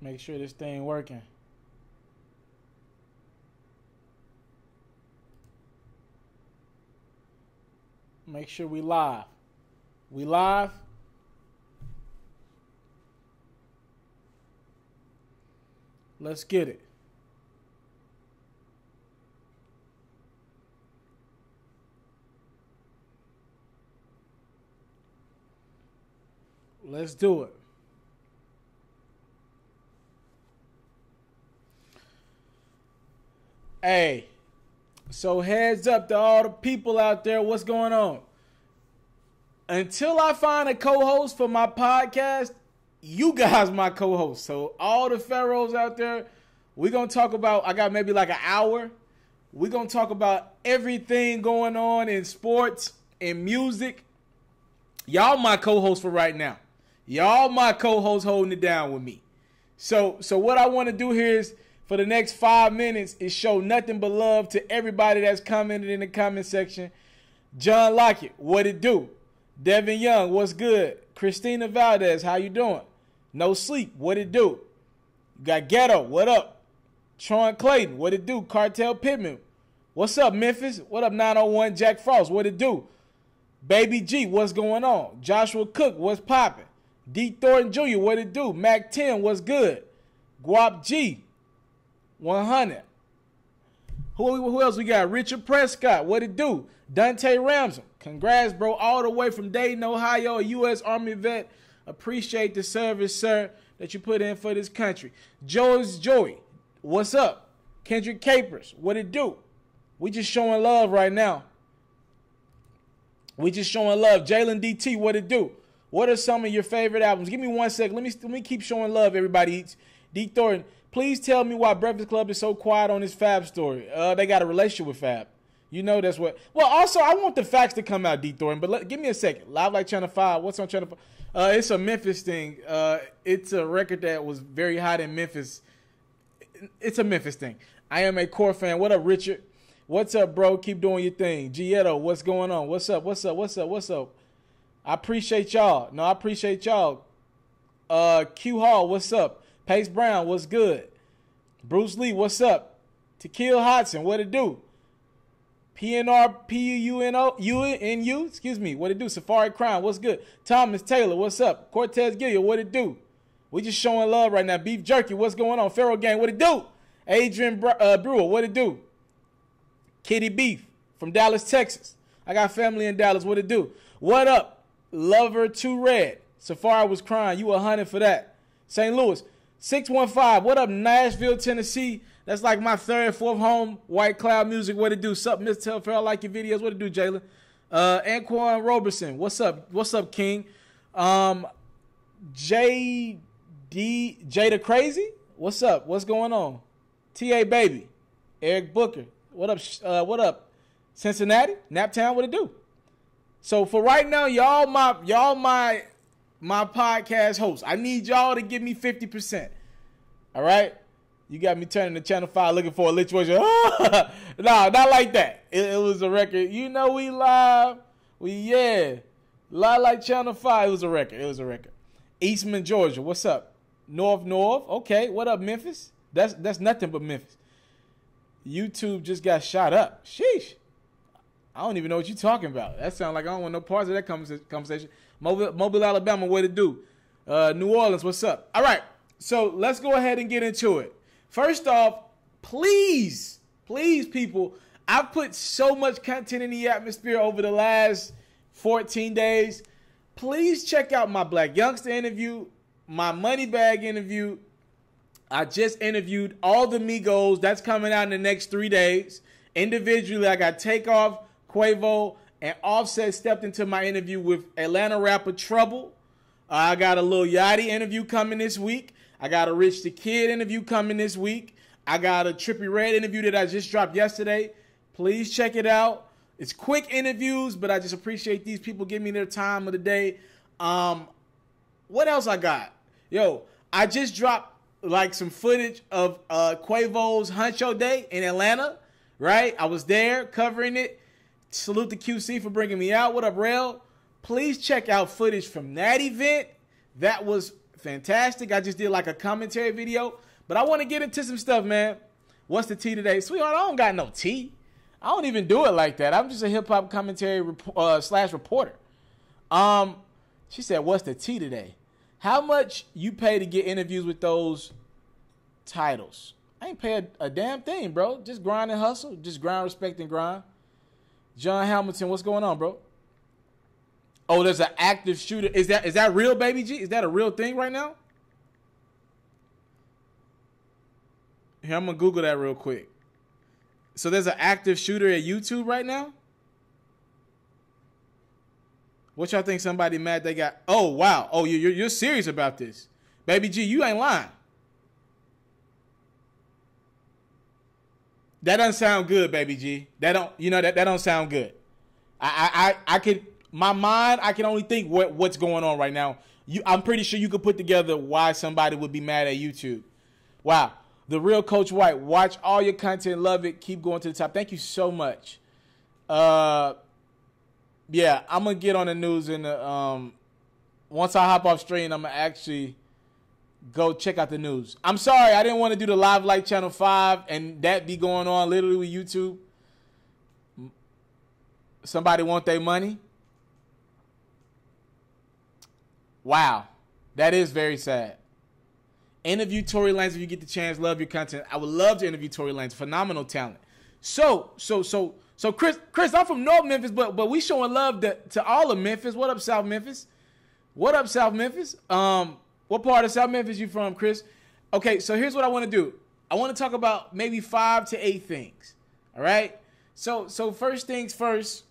Make sure this thing working. Make sure we live. We live? Let's get it. Let's do it. Hey, so heads up to all the people out there. What's going on? Until I find a co-host for my podcast, you guys my co-host. So all the pharaohs out there, we're going to talk about, I got maybe like an hour. We're going to talk about everything going on in sports and music. Y'all my co-host for right now. Y'all my co-host holding it down with me. So what I want to do here is, for the next 5 minutes, is show nothing but love to everybody that's commented in the comment section. John Lockett, what it do? Devin Young, what's good? Christina Valdez, how you doing? No Sleep, what it do? You got Ghetto, what up? Tron Clayton, what it do? Cartel Pittman, what's up, Memphis? What up, 901 Jack Frost, what it do? Baby G, what's going on? Joshua Cook, what's popping? D. Thornton Jr., what it do? Mac 10, what's good? Guap G, 100. Who else we got? Richard Prescott, what it do? Dante Ramsey, congrats, bro, all the way from Dayton, Ohio, a U.S. Army vet. Appreciate the service, sir, that you put in for this country. Joey, what's up? Kendrick Capers, what it do? We just showing love right now. We just showing love. Jalen DT, what it do? What are some of your favorite albums? Give me 1 second. Let me keep showing love, everybody. D. Thornton, please tell me why Breakfast Club is so quiet on this Fab story. They got a relationship with Fab. You know that's what. Well, also, I want the facts to come out, D. Thornton, but give me a second. Live Like Channel 5. What's on Channel 5? It's a Memphis thing. It's a record that was very hot in Memphis. It's a Memphis thing. I am a core fan. What up, Richard? What's up, bro? Keep doing your thing. Gieto, what's going on? What's up? I appreciate y'all. No, I appreciate y'all. Q Hall, what's up? Pace Brown, what's good? Bruce Lee, what's up? Tequila Hodson, what it do? PNRPUNU, excuse me, what it do? Safari Crime, what's good? Thomas Taylor, what's up? Cortez Gilliard, what it do? We just showing love right now. Beef Jerky, what's going on? Pharaoh Gang, what it do? Adrian Brewer, what it do? Kitty Beef from Dallas, Texas. I got family in Dallas, what it do? What up? Lover 2 Red. Safari was crying. You 100 for that. St. Louis. 615. What up, Nashville, Tennessee? That's like my third, fourth home. White Cloud Music. What it do? Sup, Mr. Taliaferro? I like your videos. What it do, Jalen? Anquan Roberson. What's up? What's up, King? Jada Crazy? What's up? What's going on? T.A. Baby. Eric Booker. What up? What up? Cincinnati? Naptown? What it do? So for right now, y'all my podcast hosts. I need y'all to give me 50%. All right? You got me turning to Channel 5 looking for a lit voice. No, not like that. It was a record. You know we live. Live like Channel 5. It was a record. Eastman, Georgia. What's up? North. Okay. What up, Memphis? That's nothing but Memphis. YouTube just got shot up. Sheesh. I don't even know what you're talking about. That sounds like I don't want no parts of that conversation. Mobile, Alabama, what it do? New Orleans, what's up? All right, so let's go ahead and get into it. First off, please, people, I've put so much content in the atmosphere over the last 14 days. Please check out my Black Youngster interview, my Moneybag interview. I just interviewed all the Migos. That's coming out in the next 3 days. Individually, I got Takeoff, Quavo, and Offset stepped into my interview with Atlanta rapper Trouble. I got a Lil Yachty interview coming this week. I got a Rich the Kid interview coming this week. I got a Trippie Redd interview that I just dropped yesterday. Please check it out. It's quick interviews, but I just appreciate these people giving me their time of the day. What else I got? Yo, I just dropped like some footage of Quavo's Huncho Day in Atlanta, right? I was there covering it. Salute to QC for bringing me out. What up, Rail? Please check out footage from that event. That was fantastic. I just did like a commentary video, but I want to get into some stuff, man. What's the tea today? Sweetheart, I don't got no tea. I don't even do it like that. I'm just a hip-hop commentary slash reporter. She said, what's the tea today? How much you pay to get interviews with those titles? I ain't pay a damn thing, bro. Just grind and hustle. Just grind, respect, and grind. John Hamilton, what's going on, bro? Oh, there's an active shooter. Is that real, Baby G? Is that a real thing right now? Here, I'm going to Google that real quick. So there's an active shooter at YouTube right now? What y'all think somebody mad they got? Oh, wow. Oh, you're serious about this. Baby G, you ain't lying. That doesn't sound good, Baby G. That don't sound good. I could, my mind, I can only think what's going on right now. I'm pretty sure you could put together why somebody would be mad at YouTube. Wow. The real Coach White. Watch all your content. Love it. Keep going to the top. Thank you so much. Yeah, I'm going to get on the news and once I hop off stream, I'm going to actually go check out the news. I'm sorry, I didn't want to do the live like Channel 5 and that be going on literally with YouTube. Somebody want their money? Wow, that is very sad. Interview Tory Lanez if you get the chance. Love your content. I would love to interview Tory Lanez. Phenomenal talent. So Chris, I'm from North Memphis, but we showing love to all of Memphis. What up, South Memphis? What up, South Memphis? What part of South Memphis you from, Chris? Okay, so here's what I want to do. I want to talk about maybe 5 to 8 things. All right? So first things first,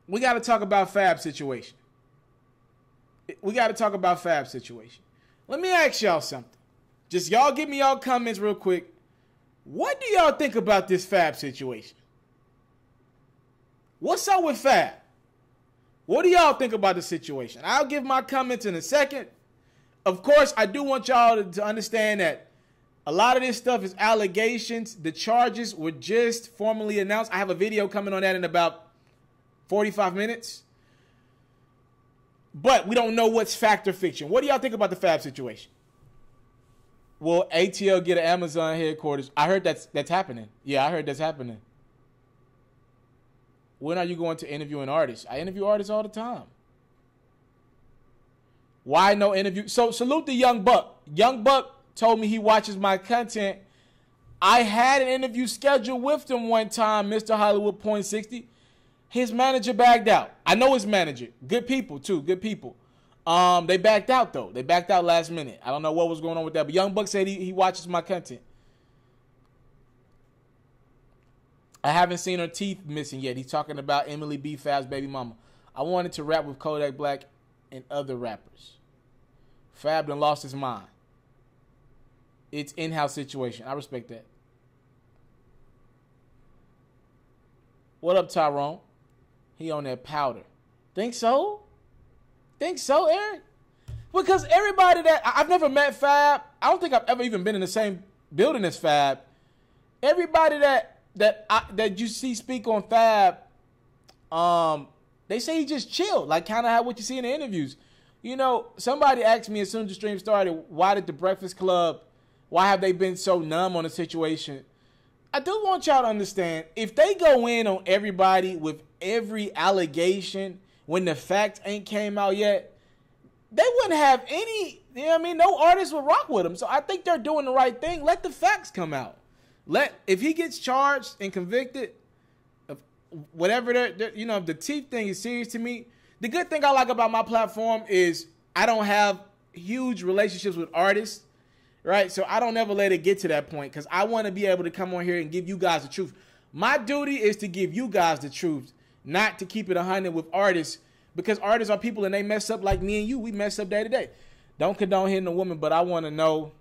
we got to talk about Fab situation. We got to talk about Fab situation. Let me ask y'all something. Just y'all give me y'all comments real quick. What do y'all think about this Fab situation? What's up with Fab? What do y'all think about the situation? I'll give my comments in a second. Of course, I do want y'all to understand that a lot of this stuff is allegations. The charges were just formally announced. I have a video coming on that in about 45 minutes. But we don't know what's fact or fiction. What do y'all think about the Fab situation? Will ATL get an Amazon headquarters? I heard that's happening. Yeah, I heard that's happening. When are you going to interview an artist? I interview artists all the time. Why no interview? So salute the Young Buck. Young Buck told me he watches my content. I had an interview scheduled with him one time, Mr. Hollywood Point 60. His manager backed out. I know his manager. Good people, too. Good people. They backed out, though. They backed out last minute. I don't know what was going on with that. But Young Buck said he watches my content. I haven't seen her teeth missing yet. He's talking about Emily B. Fab's baby mama. I wanted to rap with Kodak Black and other rappers. Fab done lost his mind. It's in-house situation. I respect that. What up, Tyrone? He on that powder. Think so? Think so, Eric? Because everybody that... I've never met Fab. I don't think I've ever even been in the same building as Fab. Everybody that you see speak on Fab, they say he just chilled. Like kind of how what you see in the interviews. You know, somebody asked me as soon as the stream started, why did the Breakfast Club, why have they been so numb on the situation? I do want y'all to understand, if they go in on everybody with every allegation when the facts ain't came out yet, they wouldn't have any, you know what I mean? No artist would rock with them. So I think they're doing the right thing. Let the facts come out. If he gets charged and convicted of whatever, if the teeth thing is serious to me, the good thing I like about my platform is I don't have huge relationships with artists. Right, so I don't ever let it get to that point because I want to be able to come on here and give you guys the truth. My duty is to give you guys the truth, not to keep it 100 with artists, because artists are people and they mess up like me and you. We mess up day to day. Don't condone hitting a woman, but I want to know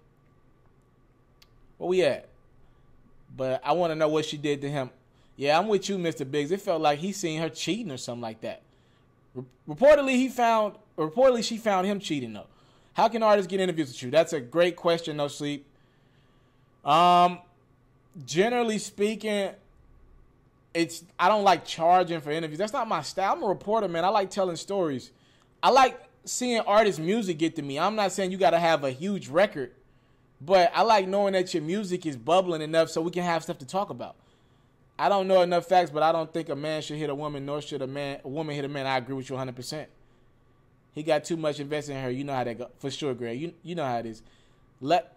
where we at. But I want to know what she did to him. Yeah, I'm with you, Mr. Biggs. It felt like he seen her cheating or something like that. Reportedly, she found him cheating though. How can artists get interviews with you? That's a great question, No Sleep. Generally speaking, I don't like charging for interviews. That's not my style. I'm a reporter, man. I like telling stories. seeing artists' music get to me. I'm not saying you got to have a huge record, but I like knowing that your music is bubbling enough so we can have stuff to talk about. I don't know enough facts, but I don't think a man should hit a woman, nor should a woman hit a man. I agree with you 100%. He got too much invested in her. You know how that go. For sure, Greg. You know how it is.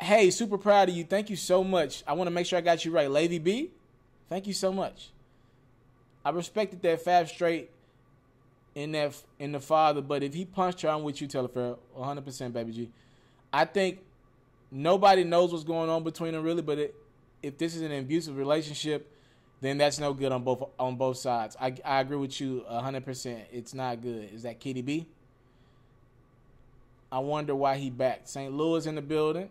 Hey, super proud of you. Thank you so much. I want to make sure I got you right. Lady B, thank you so much. I respected that Fab straight in the father, but if he punched her, I'm with you, Taliaferro, 100%, baby G. I think nobody knows what's going on between them really, but if this is an abusive relationship, then that's no good on both sides. I agree with you 100%. It's not good. Is that Kitty B? I wonder why he backed. St. Louis in the building.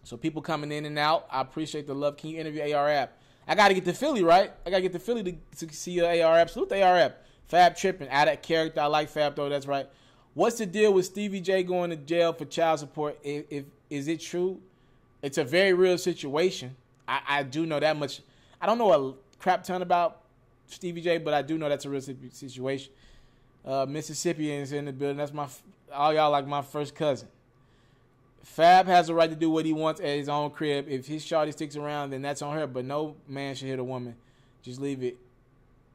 So people coming in and out. I appreciate the love. Can you interview AR App? I got to get to Philly, right? I got to get to Philly to see AR App. Salute the AR App. Fab tripping. Out of character. I like Fab, though. That's right. What's the deal with Stevie J going to jail for child support? Is it true? It's a very real situation. I do know that much. I don't know a crap ton about Stevie J, but I do know that's a real situation. Mississippians in the building. That's all y'all like my first cousin. Fab has a right to do what he wants at his own crib. If his shawty sticks around, then that's on her. But no man should hit a woman. Just leave it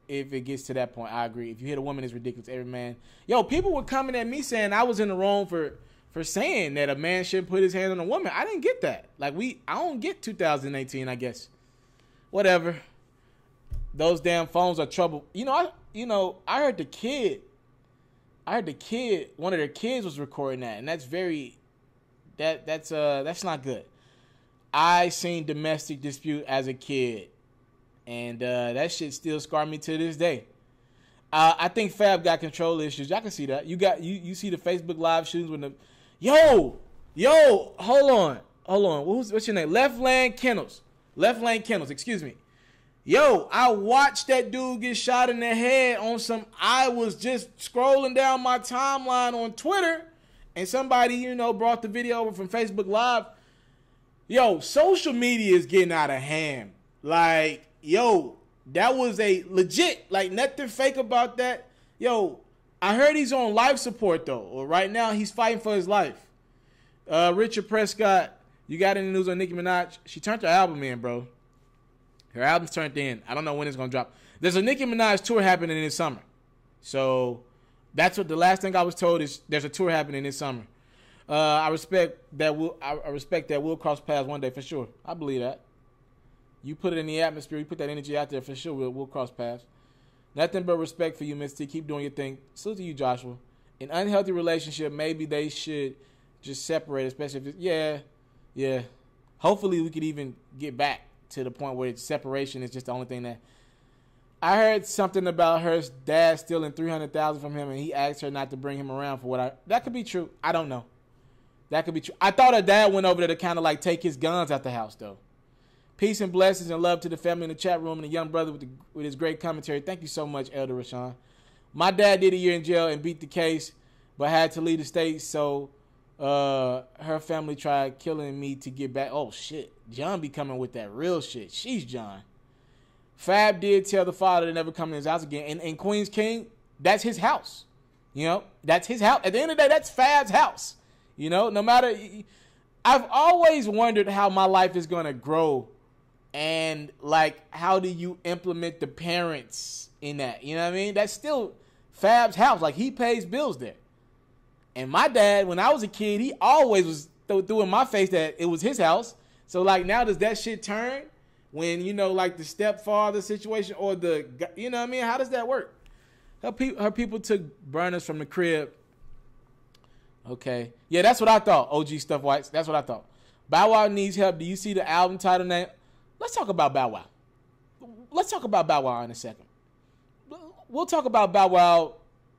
if it gets to that point. I agree. If you hit a woman, it's ridiculous. Every man. Yo, people were coming at me saying I was in the wrong for saying that a man shouldn't put his hand on a woman. I didn't get that. I don't get 2018, I guess. Whatever. Those damn phones are trouble. I heard the kid, one of their kids was recording that, and that's not good. I seen domestic dispute as a kid, and that shit still scarred me to this day. I think Fab got control issues. I can see that. You see the Facebook live shootings when yo, hold on. What's your name? Left Lane Kennels, excuse me. Yo, I watched that dude get shot in the head on some. I was just scrolling down my timeline on Twitter, and somebody, brought the video over from Facebook Live. Yo, social media is getting out of hand. That was a legit, nothing fake about that. Yo, I heard he's on life support, though. Or right now, he's fighting for his life. Richard Prescott, you got any news on Nicki Minaj? She turned her album in, bro. Her album's turned in. I don't know when it's going to drop. There's a Nicki Minaj tour happening this summer. So that's what the last thing I was told is there's a tour happening this summer. I respect that we'll cross paths one day for sure. I believe that. You put it in the atmosphere. You put that energy out there for sure. We'll cross paths. Nothing but respect for you, Miss T. Keep doing your thing. Salute to you, Joshua. An unhealthy relationship, maybe they should just separate, especially if it's, yeah. Hopefully we could even get back to the point where separation is just the only thing that. I heard something about her dad stealing $300,000 from him, and he asked her not to bring him around for that could be true. I don't know. That could be true. I thought her dad went over there to kind of take his guns out the house, though. Peace and blessings and love to the family in the chat room and the young brother with his great commentary. Thank you so much, Elder Rashawn. My dad did a year in jail and beat the case, but had to leave the state, so her family tried killing me to get back. Oh, shit. John be coming with that real shit. She's John. Fab did tell the father to never come in his house again. And Queens King, that's his house. That's his house. At the end of the day, that's Fab's house. No matter. I've always wondered how my life is going to grow. And, how do you implement the parents in that? You know what I mean? That's still Fab's house. He pays bills there. And my dad, when I was a kid, he always was threw in my face that it was his house. So, now does that shit turn when, the stepfather situation or the, you know what I mean? How does that work? Her people took burners from the crib. Okay. Yeah, that's what I thought, OG Stuff Whites. That's what I thought. Bow Wow needs help. Do you see the album title name? Let's talk about Bow Wow. Let's talk about Bow Wow in a second. We'll talk about Bow Wow.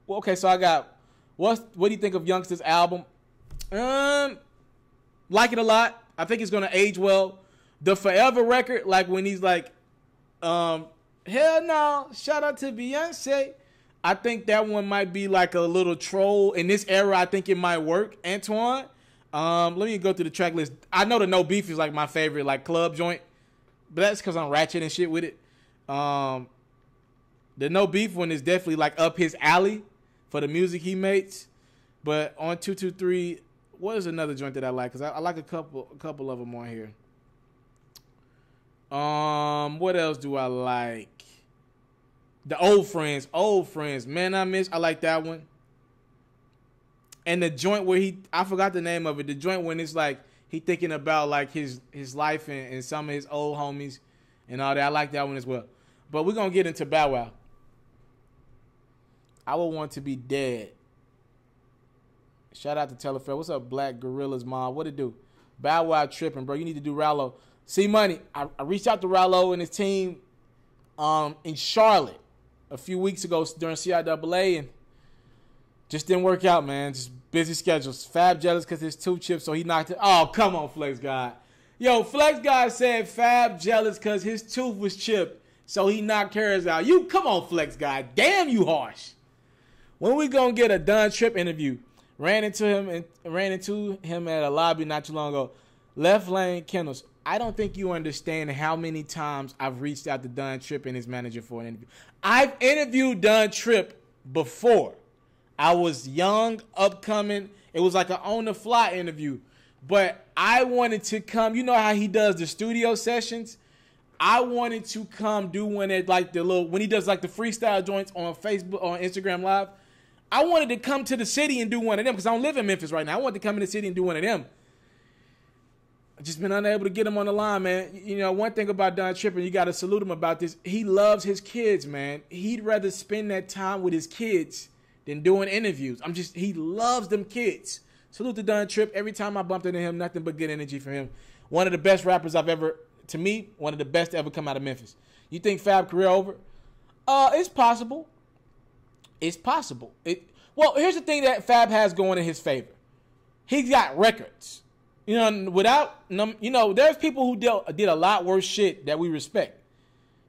Well, okay, so I got, what do you think of Youngster's album? Like it a lot. I think it's going to age well. The Forever record, when he's hell no, shout out to Beyonce. I think that one might be a little troll. In this era, I think it might work, Antoine. Let me go through the track list. I know the No Beef is my favorite club joint, but that's because I'm ratchet and shit with it. The No Beef one is definitely up his alley for the music he makes. But on 223, what is another joint that I like? Because I like a couple of them on here. What else do I like? The Old Friends. Man, I like that one. And the joint where I forgot the name of it. The joint when it's like he thinking about like his life and some of his old homies and all that. I like that one as well. But we're gonna get into Bow Wow. I would want to be dead. Shout out to Taliaferro. What's up, Black Gorillas Mom? What it do? Bow Wow tripping, bro. You need to do Rallo. See, money. I reached out to Rallo and his team in Charlotte a few weeks ago during CIAA and just didn't work out, man. Just busy schedules. Fab jealous because his tooth chipped, so he knocked it. Oh, come on, Flex God. Yo, Flex God said Fab jealous because his tooth was chipped, so he knocked hers out. You come on, Flex God. Damn, you harsh. When we gonna get a Done Trip interview? Ran into him at a lobby not too long ago. Left Lane Kennels. I don't think you understand how many times I've reached out to Done Trip and his manager for an interview. I've interviewed Done Trip before. I was young, upcoming. It was like an on-the-fly interview. But I wanted to come. You know how he does the studio sessions? I wanted to come do one at like when he does like the freestyle joints on Facebook, on Instagram Live. I wanted to come to the city and do one of them because I don't live in Memphis right now. I wanted to come in the city and do one of them. I've just been unable to get him on the line, man. You know, one thing about Don Trippin', you got to salute him about this. He loves his kids, man. He'd rather spend that time with his kids than doing interviews. He loves them kids. Salute to Don Trip. Every time I bumped into him, nothing but good energy from him. One of the best rappers to me, one of the best to ever come out of Memphis. You think Fab career over? It's possible. It's possible. Well, here's the thing that Fab has going in his favor. He's got records. You know, there's people who did a lot worse shit that we respect.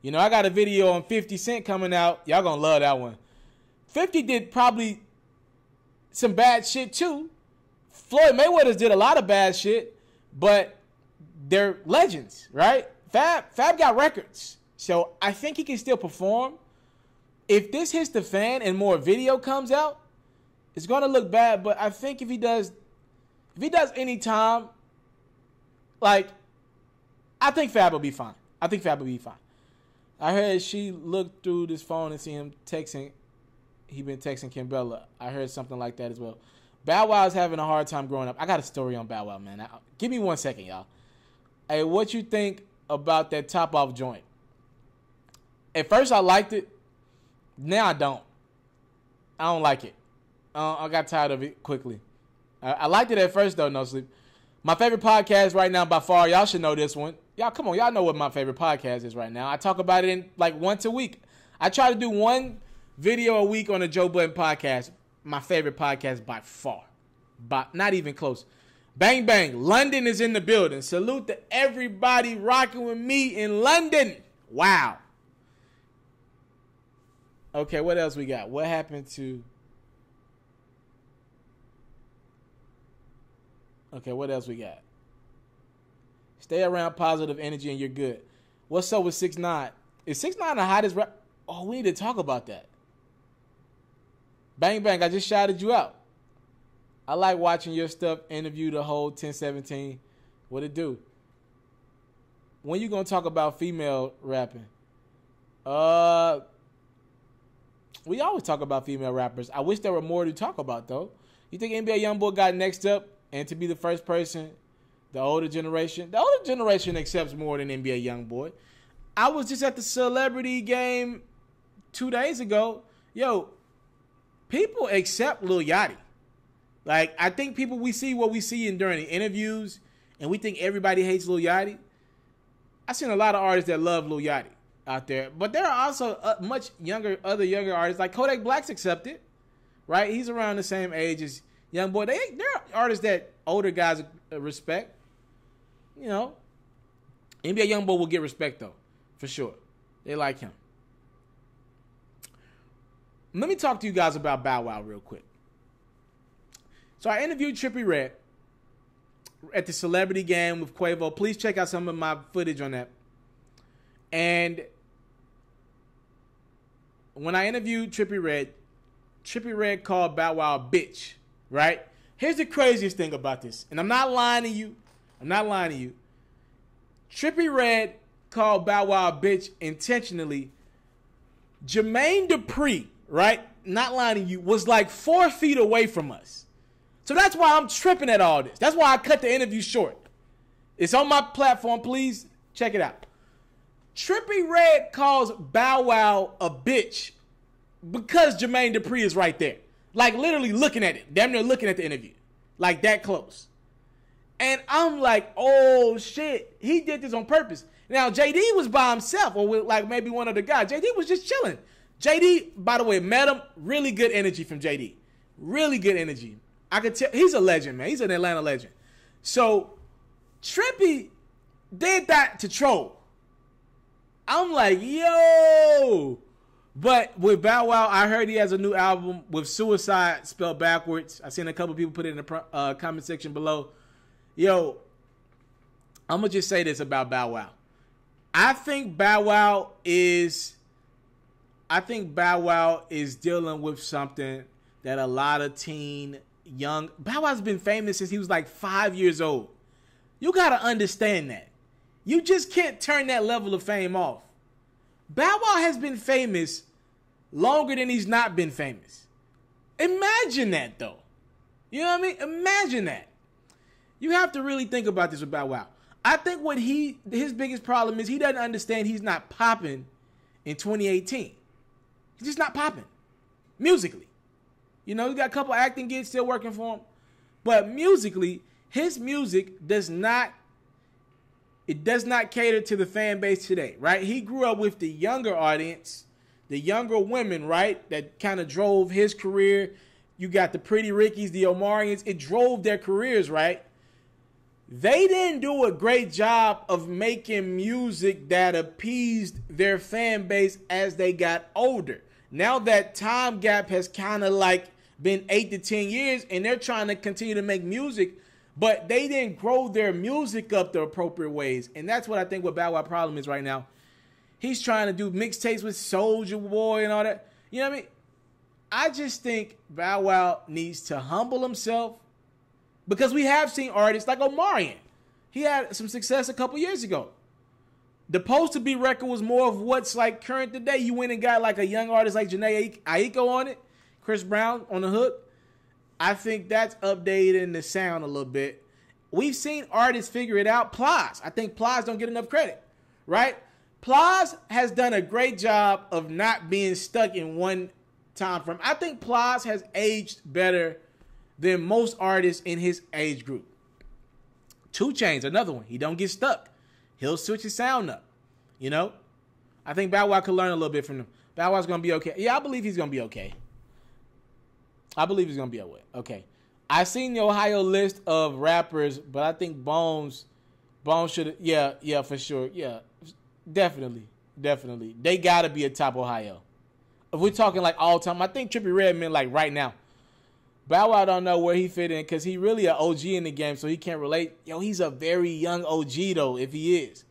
You know, I got a video on 50 Cent coming out. Y'all gonna love that one. 50 did probably some bad shit too. Floyd Mayweather's did a lot of bad shit, but they're legends, right? Fab got records. So I think he can still perform. If this hits the fan and more video comes out, it's gonna look bad, but I think if he does any time, like, I think Fab will be fine. I heard she looked through this phone and see him texting. He been texting Kimbella. I heard something like that as well. Bow Wow's having a hard time growing up. I got a story on Bow Wow, man. Give me 1 second, y'all. Hey, what you think about that Top Off joint? At first, I liked it. Now I don't. I don't like it. I got tired of it quickly. I liked it at first, though, No Sleep. My favorite podcast right now by far, y'all should know this one. Y'all, come on. Y'all know what my favorite podcast is right now. I talk about it in like once a week. I try to do one video a week on the Joe Budden podcast. My favorite podcast by far. Not even close. Bang, bang. London is in the building. Salute to everybody rocking with me in London. Wow. Okay, what else we got? What happened to... Okay, what else we got? Stay around positive energy and you're good. What's up with 6ix9ine? Is 6ix9ine the hottest rap? Oh, we need to talk about that. Bang, bang, I just shouted you out. I like watching your stuff, interview the whole 1017. What it do? When you going to talk about female rapping? We always talk about female rappers. I wish there were more to talk about, though. You think NBA Youngboy got next up? And to be the first person, the older generation accepts more than NBA Youngboy. I was just at the celebrity game 2 days ago. Yo, people accept Lil Yachty. Like, I think we see what we see during the interviews, and we think everybody hates Lil Yachty. I've seen a lot of artists that love Lil Yachty out there. But there are also other younger artists, like Kodak Black's accepted, right? He's around the same age as Youngboy. There are artists that older guys respect. You know, NBA Youngboy will get respect, though, for sure. They like him. Let me talk to you guys about Bow Wow real quick. So I interviewed Trippie Redd at the celebrity game with Quavo. Please check out some of my footage on that. And when I interviewed Trippie Redd called Bow Wow a bitch right? Here's the craziest thing about this, and I'm not lying to you. Trippie Redd called Bow Wow a bitch intentionally. Jermaine Dupri, right? Not lying to you, was like 4 feet away from us. So that's why I'm tripping at all this. That's why I cut the interview short. It's on my platform. Please check it out. Trippie Redd calls Bow Wow a bitch because Jermaine Dupri is right there. Like literally looking at it. Damn near looking at the interview. Like that close. And I'm like, oh shit. He did this on purpose. Now, JD was by himself or with like maybe one of the guys. JD was just chilling. JD, by the way, met him. Really good energy from JD. Really good energy. I could tell. He's a legend, man. He's an Atlanta legend. So, Trippie did that to troll. I'm like, yo. But with Bow Wow, I heard he has a new album with Suicide spelled backwards. I seen a couple people put it in the comment section below. Yo, I'm going to just say this about Bow Wow. I think Bow Wow is dealing with something that a lot of young... Bow Wow's been famous since he was like 5 years old. You got to understand that. You just can't turn that level of fame off. Bow Wow has been famous longer than he's not been famous. Imagine that, though. You know what I mean? Imagine that. You have to really think about this with Bow Wow. I think what his biggest problem is he doesn't understand he's not popping in 2018. He's just not popping musically. You know, he got a couple acting gigs still working for him. But musically, his music does not cater to the fan base today, right? He grew up with the younger audience, the younger women, right? That kind of drove his career. You got the Pretty Rickies, the Omarians. It drove their careers, right? They didn't do a great job of making music that appeased their fan base as they got older. Now that time gap has kind of like been 8 to 10 years and they're trying to continue to make music, but they didn't grow their music up the appropriate ways. And that's what I think what Bow Wow problem is right now. He's trying to do mixtapes with Soulja Boy and all that. You know what I mean? I just think Bow Wow needs to humble himself. Because we have seen artists like Omarion. He had some success a couple years ago. The Supposed to Be record was more of what's like current today. You went and got like a young artist like Janae Aiko on it. Chris Brown on the hook. I think that's updating the sound a little bit. We've seen artists figure it out. Plies. I think Plies don't get enough credit. Right? Plies has done a great job of not being stuck in one time frame. I think Plies has aged better than most artists in his age group. 2 Chainz, another one. He don't get stuck. He'll switch his sound up. You know? I think Bow Wow could learn a little bit from him. Bow Wow's going to be okay. Yeah, I believe he's going to be okay. Okay. I seen the Ohio list of rappers, but I think Bones should have... Yeah, for sure. Yeah, definitely. They got to be a top Ohio. If we're talking like all time, I think Trippie Redd meant like right now. Bow Wow don't know where he fit in because he really an OG in the game, so he can't relate. Yo, he's a very young OG, though, if he is.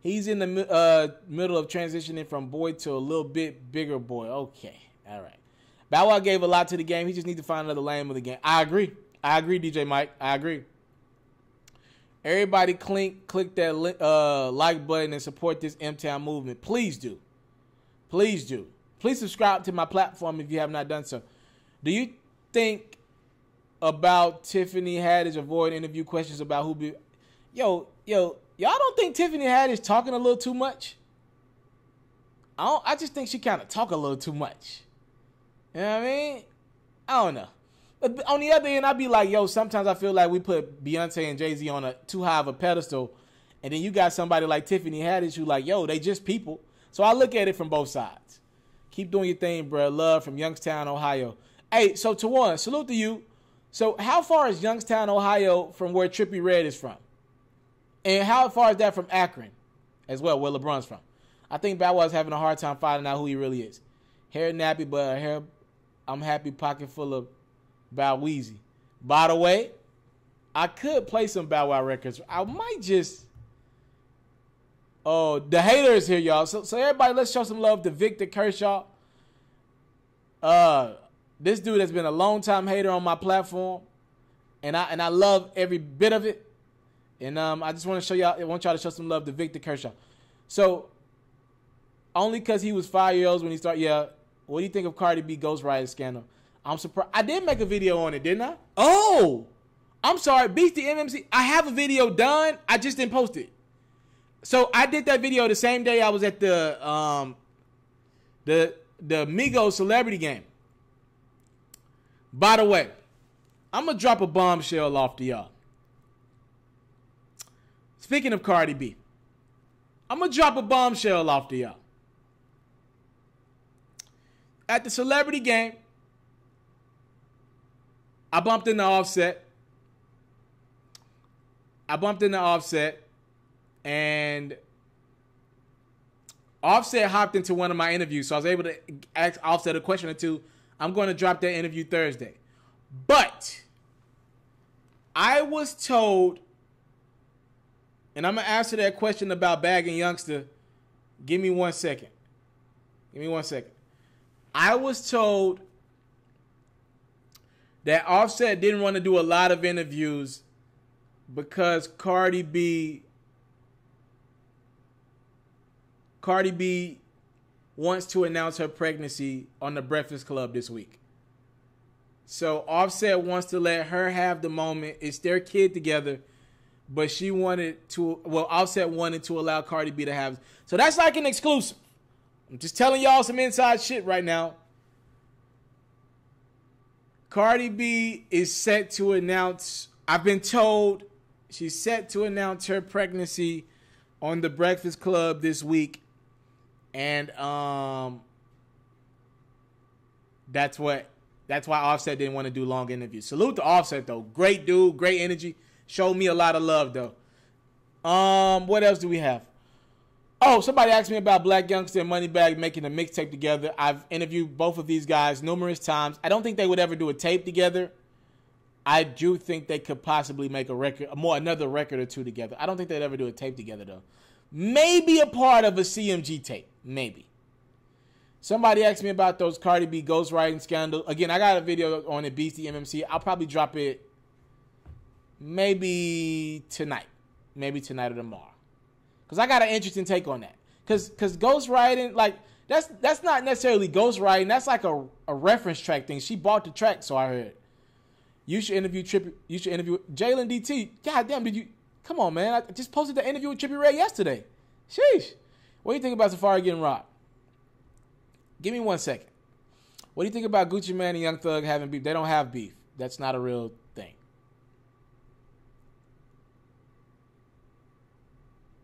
He's in the middle of transitioning from boy to a little bit bigger boy. Okay, all right. Bow Wow gave a lot to the game. He just needs to find another lane of the game. I agree, DJ Mike. I agree. Everybody click that like button and support this M-Town movement. Please do. Please subscribe to my platform if you have not done so. Do you think about Tiffany Haddish avoid interview questions about who be... Yo, y'all don't think Tiffany Haddish talking a little too much? I just think she kind of talk a little too much. You know what I mean? I don't know. But on the other end, I'd be like, yo, sometimes I feel like we put Beyonce and Jay-Z on a too high of a pedestal, and then you got somebody like Tiffany Haddish who like, yo, they just people. So I look at it from both sides. Keep doing your thing, bro. Love from Youngstown, Ohio. Hey, so Tawan, salute to you. So how far is Youngstown, Ohio from where Trippie Redd is from? And how far is that from Akron as well, where LeBron's from? I think Bow Wow's having a hard time finding out who he really is. Hair nappy, but hair, I'm happy, pocket full of Bow Weezy. By the way, I could play some Bow Wow records. I might just... Oh, the hater is here, y'all. So everybody, let's show some love to Victor Kershaw. This dude has been a long time hater on my platform, and I love every bit of it. And I just want to show y'all. I want y'all to show some love to Victor Kershaw. So only because he was 5 years old when he started. Yeah. What do you think of Cardi B ghostwriting scandal? I'm surprised. I did make a video on it, didn't I? Oh, I'm sorry. Beats the MMC. I have a video done. I just didn't post it. So I did that video the same day I was at the Migos celebrity game. By the way, I'm going to drop a bombshell off to y'all. Speaking of Cardi B, I'm going to drop a bombshell off to y'all. At the celebrity game, I bumped into Offset. And Offset hopped into one of my interviews, so I was able to ask Offset a question or two. I'm going to drop that interview Thursday. But I was told, and I'm going to answer that question about bagging youngster. Give me 1 second. I was told that Offset didn't want to do a lot of interviews because Cardi B wants to announce her pregnancy on the Breakfast Club this week. So Offset wants to let her have the moment. It's their kid together, but Offset wanted to allow Cardi B to have. So that's like an exclusive. I'm just telling y'all some inside shit right now. Cardi B is set to announce, I've been told she's set to announce her pregnancy on the Breakfast Club this week. And that's why Offset didn't want to do long interviews. Salute to Offset though. Great dude, great energy. Showed me a lot of love though. What else do we have? Oh, somebody asked me about Black Youngster and Moneybagg making a mixtape together. I've interviewed both of these guys numerous times. I don't think they would ever do a tape together. I do think they could possibly make another record or two together. I don't think they'd ever do a tape together though. Maybe a part of a CMG tape. Maybe. Somebody asked me about those Cardi B ghostwriting scandal. Again, I got a video on it, Beastie MMC. I'll probably drop it maybe tonight or tomorrow. Because I got an interesting take on that. Because ghostwriting, like, that's not necessarily ghostwriting. That's like a reference track thing. She bought the track, so I heard. You should interview Jalen DT. God damn, come on, man. I just posted the interview with Trippie Redd yesterday. Sheesh. What do you think about Safari getting robbed? Give me 1 second. What do you think about Gucci Mane and Young Thug having beef? They don't have beef. That's not a real thing.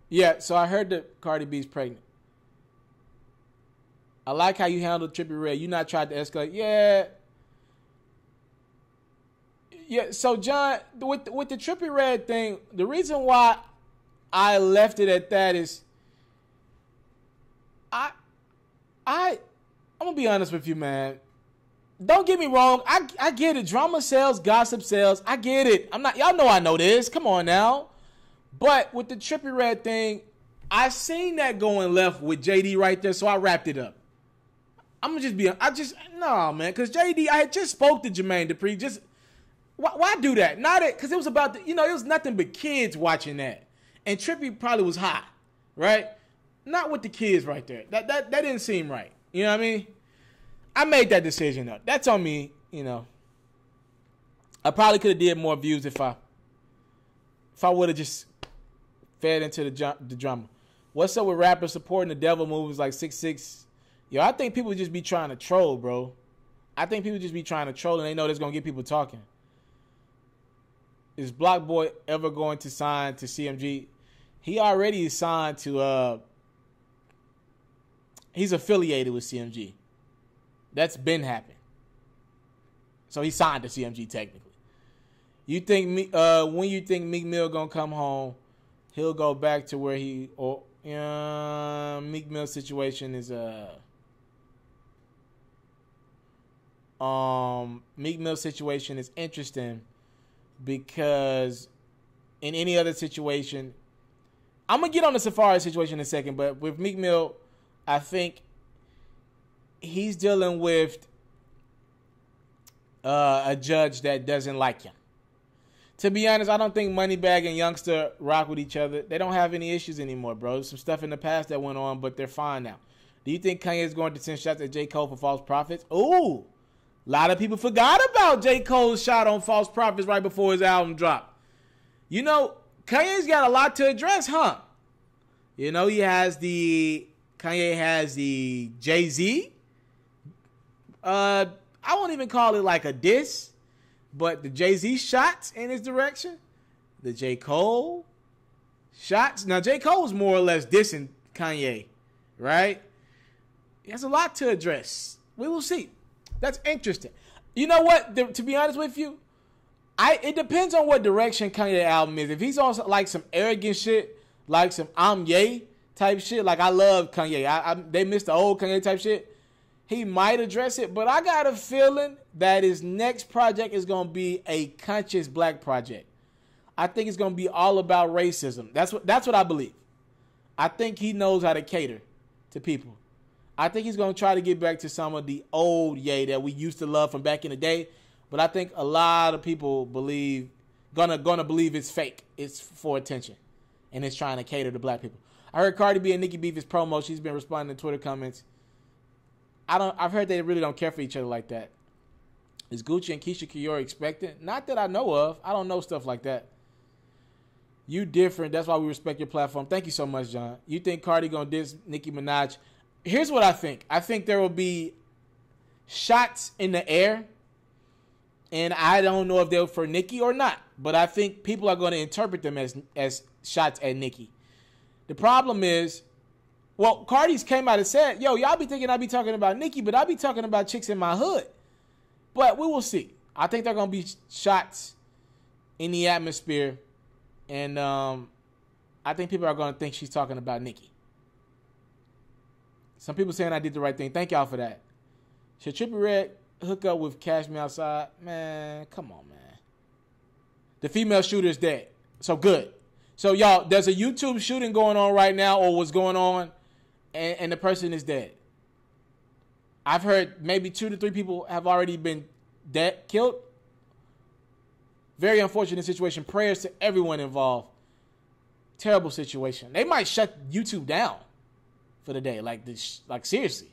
Yeah, so I heard that Cardi B's pregnant. I like how you handled Trippie Redd. You not tried to escalate. Yeah, so John, with the Trippie Redd thing, the reason why I left it at that is I'm gonna be honest with you, man. Don't get me wrong. I get it. Drama sells, gossip sells. I get it. Y'all know I know this. Come on now. But with the Trippie Redd thing, I seen that going left with JD right there, so I wrapped it up. I'm gonna just be, no, man, because JD, I had just spoke to Jermaine Dupri. Why do that? Not it, because it was about, it was nothing but kids watching that. And Trippie probably was hot, right? Not with the kids right there. That didn't seem right. You know what I mean? I made that decision, though. That's on me, I probably could have did more views if I would have just fed into the drama. What's up with rappers supporting the devil movies like 6ix? Yo, I think people just be trying to troll, bro. I think people just be trying to troll and they know that's going to get people talking. Is Block Boy ever going to sign to CMG? He already signed to, he's affiliated with CMG. That's been happening. So he signed to CMG technically. You think when you think Meek Mill gonna come home, he'll go back to where Meek Mill's situation is Meek Mill's situation is interesting because in any other situation, I'm gonna get on the Safari situation in a second, but with Meek Mill, I think he's dealing with a judge that doesn't like him. To be honest, I don't think Moneybagg and Youngster rock with each other. They don't have any issues anymore, bro. There's some stuff in the past that went on, but they're fine now. Do you think Kanye is going to send shots at J. Cole for false prophets? Ooh, a lot of people forgot about J. Cole's shot on false prophets right before his album dropped. You know, Kanye's got a lot to address, huh? You know, Kanye has the Jay-Z. I won't even call it like a diss, but the Jay-Z shots in his direction, the J. Cole shots. Now, J. Cole's more or less dissing Kanye, right? He has a lot to address. We will see. That's interesting. You know what? To be honest with you, it depends on what direction Kanye album is. If he's on like some arrogant shit, like some I'm Ye type shit, like I love Kanye. They missed the old Kanye type shit. He might address it, but I got a feeling that his next project is going to be a conscious black project. I think it's going to be all about racism. That's what I believe. I think he knows how to cater to people. I think he's going to try to get back to some of the old Ye that we used to love from back in the day. But I think a lot of people gonna believe it's fake. It's for attention, and it's trying to cater to black people. I heard Cardi B and Nicki beef is promo. She's been responding to Twitter comments. I've heard they really don't care for each other like that. Is Gucci and Keisha Kiori expected? Not that I know of. I don't know stuff like that. You different. That's why we respect your platform. Thank you so much, John. You think Cardi gonna diss Nicki Minaj? Here's what I think. I think there will be shots in the air, and I don't know if they're for Nicki or not, but I think people are going to interpret them as shots at Nicki. The problem is, well, Cardi's came out and said, yo, y'all be thinking I be talking about Nicki, but I be talking about chicks in my hood. But we will see. I think they're going to be shots in the atmosphere, and I think people are going to think she's talking about Nicki. Some people saying I did the right thing. Thank y'all for that. Should Trippie Redd hook up with Cash Me Outside? Man, come on, man. The female shooter is dead. So good. So, y'all, there's a YouTube shooting going on right now, or what's going on, and the person is dead. I've heard maybe 2 to 3 people have already been killed. Very unfortunate situation. Prayers to everyone involved. Terrible situation. They might shut YouTube down for the day. Like seriously.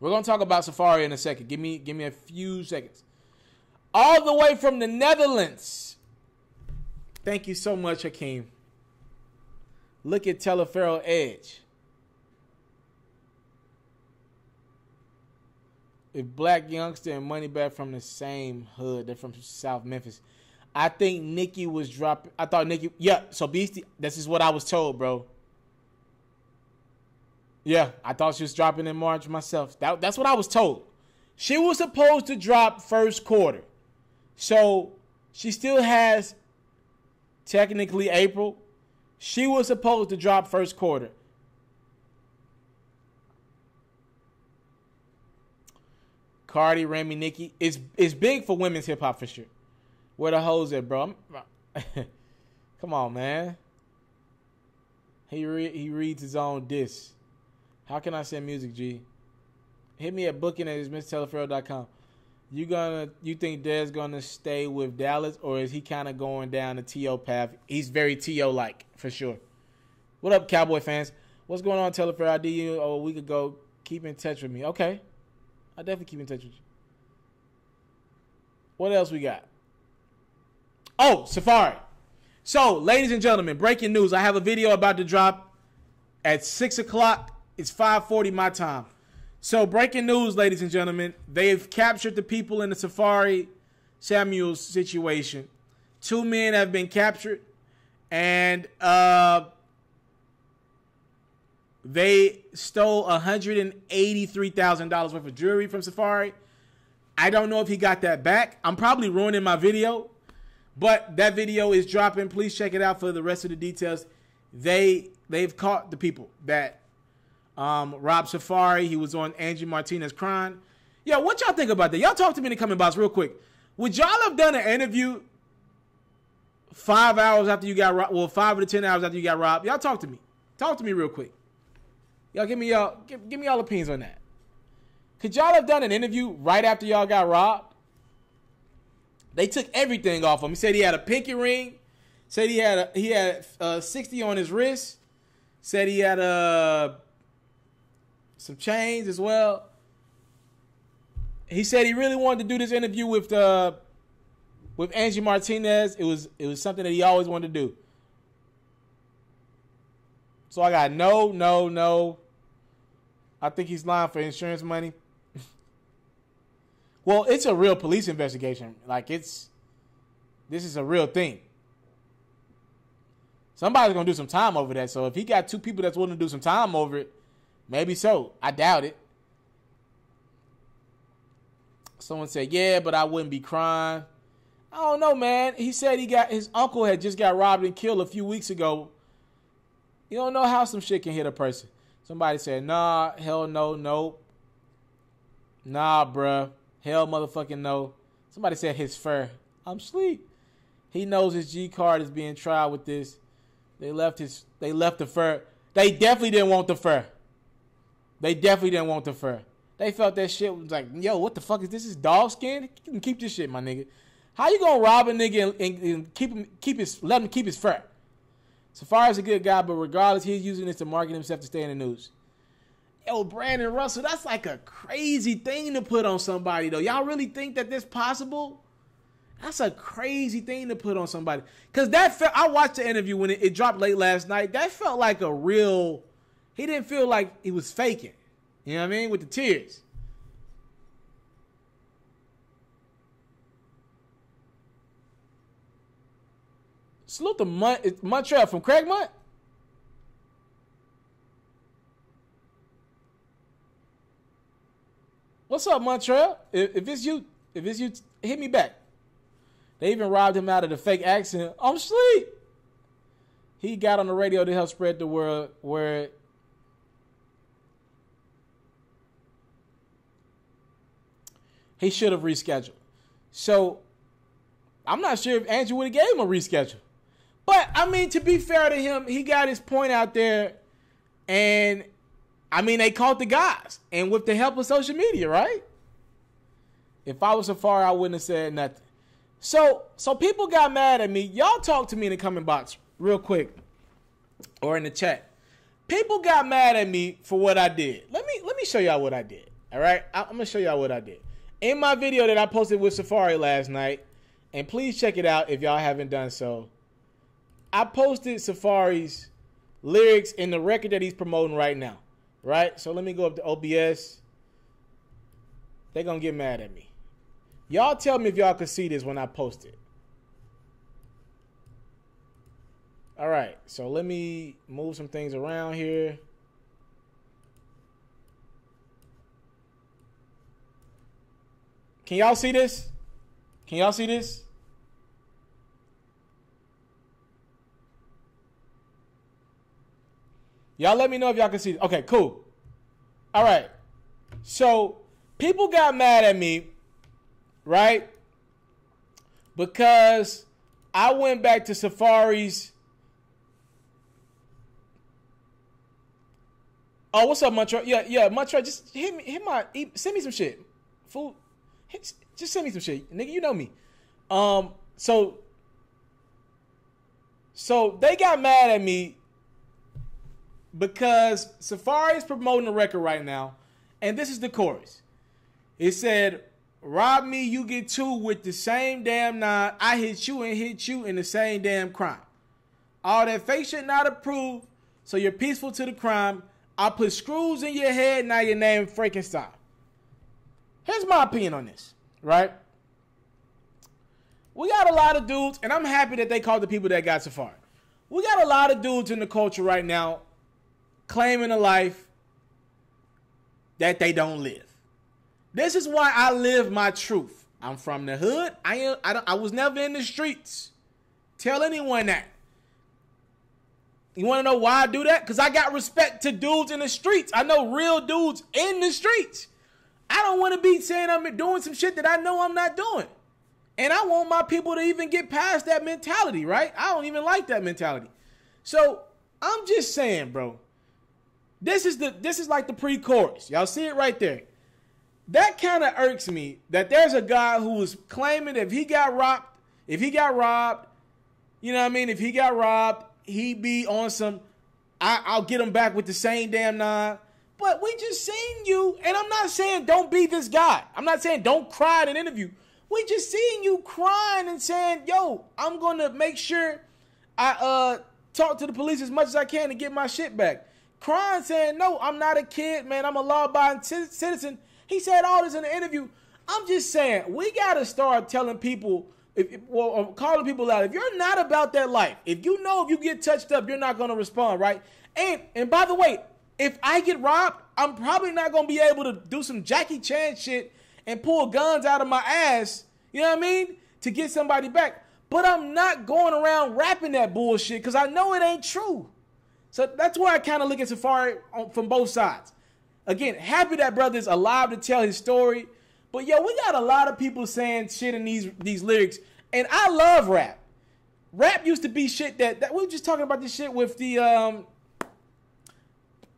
We're going to talk about Safari in a second. Give me a few seconds. All the way from the Netherlands. Thank you so much, Hakeem. Look at Taliaferro Edge. If Black Youngster and Moneybagg from the same hood, they're from South Memphis. I think Nicki was dropping. I thought Nicki. Yeah, so Beastie, this is what I was told, bro. Yeah, I thought she was dropping in March myself. That's what I was told. She was supposed to drop first quarter. So she still has technically April. She was supposed to drop first quarter. Cardi, Remy, Nicki. It's big for women's hip hop for sure. Where the hoes at, bro? Come on, man. He reads his own diss. How can I send music, G? Hit me at booking at Mr.Taliaferro.com. You think Dez gonna stay with Dallas, or is he kind of going down the T.O. path? He's very T.O. like, for sure. What up, Cowboy fans? What's going on, Taliaferro? I did you a week ago. Keep in touch with me. Okay. I'll definitely keep in touch with you. What else we got? Oh, Safari. So, ladies and gentlemen, breaking news. I have a video about to drop at 6 o'clock. It's 5:40 my time. So, breaking news, ladies and gentlemen. They've captured the people in the Safari Samuels situation. 2 men have been captured. And they stole $183,000 worth of jewelry from Safari. I don't know if he got that back. I'm probably ruining my video. But that video is dropping. Please check it out for the rest of the details. They've caught the people that robbed Safari. He was on Angie Martinez crying. Yo, what y'all think about that? Y'all talk to me in the comment box real quick. Would y'all have done an interview 5 hours after you got robbed? Well, 5 to 10 hours after you got robbed. Y'all talk to me. Talk to me real quick. Y'all give me y'all opinions on that. Could y'all have done an interview right after y'all got robbed? They took everything off him. He said he had a pinky ring. Said he had 60 on his wrist. Said he had some chains as well. He said he really wanted to do this interview with Angie Martinez. It was something that he always wanted to do. So I got no. I think he's lying for insurance money. Well, it's a real police investigation. Like, this is a real thing. Somebody's going to do some time over that. So if he got two people that's willing to do some time over it, maybe so. I doubt it. Someone said, yeah, but I wouldn't be crying. I don't know, man. He said his uncle had just got robbed and killed a few weeks ago. You don't know how some shit can hit a person. Somebody said, nah, hell no, nope. Nah, bruh. Hell motherfucking no. Somebody said his fur. I'm sleep. He knows his G card is being tried with this. They left the fur. They definitely didn't want the fur. They felt that shit was like, yo, what the fuck is this? Is dog skin? You can keep this shit, my nigga. How you gonna rob a nigga and let him keep his fur? Safari's a good guy, but regardless, he's using this to market himself to stay in the news. Yo, Brandon Russell, that's like a crazy thing to put on somebody, though. Y'all really think that this possible? That's a crazy thing to put on somebody. Because I watched the interview when it dropped late last night. That felt like a real, he didn't feel like he was faking. You know what I mean? With the tears. Salute to Montreal from Craig Mont. What's up, Montreal? If it's you, hit me back. They even robbed him out of the fake accent. I'm sleep. He got on the radio to help spread the word where he should have rescheduled. So I'm not sure if Andrew would have gave him a reschedule. But, I mean, to be fair to him, he got his point out there. And, I mean, they caught the guys. And with the help of social media, right? If I was Safari, I wouldn't have said nothing. So people got mad at me. Y'all talk to me in the comment box real quick. Or in the chat. People got mad at me for what I did. Let me show y'all what I did. All right? I'm going to show y'all what I did. In my video that I posted with Safari last night, and please check it out if y'all haven't done so, I posted Safari's lyrics in the record that he's promoting right now, right? So let me go up to OBS. They're going to get mad at me. Y'all tell me if y'all could see this when I post it. All right, so let me move some things around here. Can y'all see this? Can y'all see this? Y'all let me know if y'all can see this. Okay, cool. All right. So people got mad at me, right? Because I went back to Safari's. Oh, what's up, Montreal? Yeah, Montreal. Just send me some shit. Food. Just send me some shit, nigga. You know me. So they got mad at me because Safari is promoting the record right now, and this is the chorus. It said, "Rob me, you get two with the same damn nine. I hit you and hit you in the same damn crime. All that fake shit not approved, so you're peaceful to the crime. I put screws in your head, now your name Frankenstein." Here's my opinion on this, right? We got a lot of dudes, and I'm happy that they called the people that got Safari. We got a lot of dudes in the culture right now claiming a life that they don't live. This is why I live my truth. I'm from the hood. I was never in the streets. Tell anyone that. You want to know why I do that? Because I got respect to dudes in the streets. I know real dudes in the streets. I don't want to be saying I'm doing some shit that I know I'm not doing. And I want my people to even get past that mentality, right? I don't even like that mentality. So I'm just saying, bro. This is like the pre-chorus. Y'all see it right there. that kind of irks me that there's a guy who was claiming if he got robbed, you know what I mean? If he got robbed, he'd be on some, I'll get him back with the same damn nine. But we just seen you, and I'm not saying don't be this guy. I'm not saying don't cry in an interview. We just seen you crying and saying, yo, I'm going to make sure I talk to the police as much as I can to get my shit back. Crying saying, no, I'm not a kid, man. I'm a law-abiding citizen. He said all this in the interview. I'm just saying, we got to start telling people, or calling people out. If you're not about that life, if you know if you get touched up, you're not going to respond, right? And by the way, if I get robbed, I'm probably not going to be able to do some Jackie Chan shit and pull guns out of my ass, you know what I mean, to get somebody back. But I'm not going around rapping that bullshit because I know it ain't true. So that's why I kind of look at Safari from both sides. Again, happy that brother's alive to tell his story. But, yo, we got a lot of people saying shit in these lyrics. And I love rap. Rap used to be shit that we were just talking about this shit with the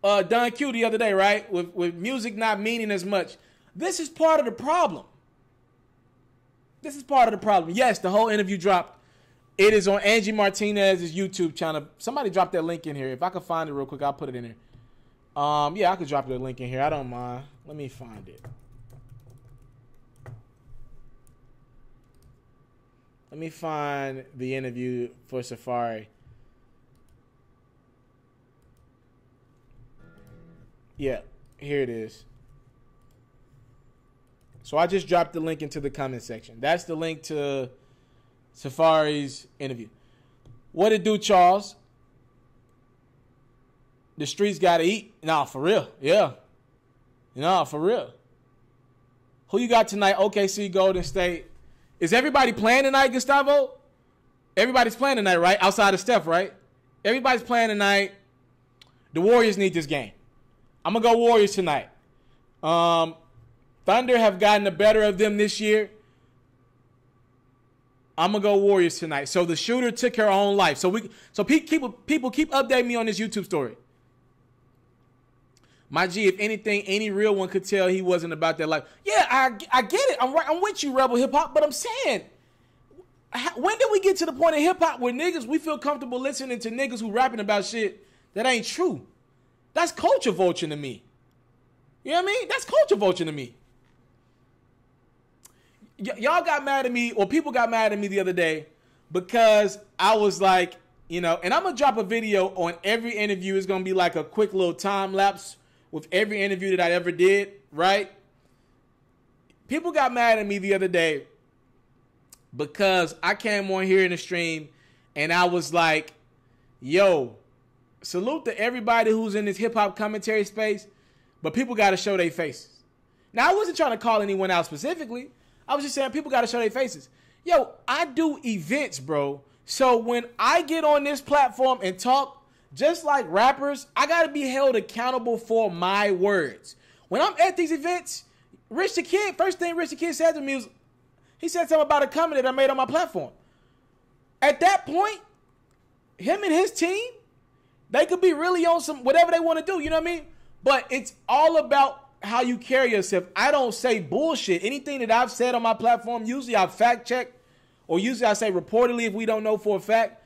Don Q the other day, right? With music not meaning as much. This is part of the problem. This is part of the problem. Yes, the whole interview dropped. It is on Angie Martinez's YouTube channel. Somebody drop that link in here. If I can find it real quick, I'll put it in here. Yeah, I could drop the link in here. I don't mind. Let me find it. Let me find the interview for Safari. Yeah, here it is. So I just dropped the link into the comment section. That's the link to Safari's interview. What it do, Charles? The streets got to eat. Nah, for real. Yeah. Nah, for real. Who you got tonight? OKC, Golden State. Is everybody playing tonight, Gustavo? Everybody's playing tonight, right? Outside of Steph, right? Everybody's playing tonight. The Warriors need this game. I'm going to go Warriors tonight. Thunder have gotten the better of them this year. I'm going to go Warriors tonight. So the shooter took her own life. So people keep updating me on this YouTube story. My G, if anything, any real one could tell he wasn't about that life. Yeah, I get it. I'm with you, Rebel Hip Hop. But I'm saying, when did we get to the point in hip hop where niggas, we feel comfortable listening to niggas who rapping about shit that ain't true? That's culture vulturing to me. You know what I mean? That's culture vulturing to me. Y'all got mad at me, or people got mad at me the other day because I was like, you know, and I'm going to drop a video on every interview. It's going to be like a quick little time lapse with every interview that I ever did, right? People got mad at me the other day because I came on here in the stream and I was like, yo, salute to everybody who's in this hip-hop commentary space, but people got to show their faces. Now, I wasn't trying to call anyone out specifically. I was just saying people got to show their faces. Yo, I do events, bro. So when I get on this platform and talk, just like rappers, I got to be held accountable for my words. When I'm at these events, Rich the Kid, first thing Rich the Kid said to me was, he said something about a comment that I made on my platform. At that point, him and his team, they could be really on some whatever they want to do, you know what I mean? But it's all about how you carry yourself. I don't say bullshit. Anything that I've said on my platform, usually I fact check, or usually I say reportedly if we don't know for a fact.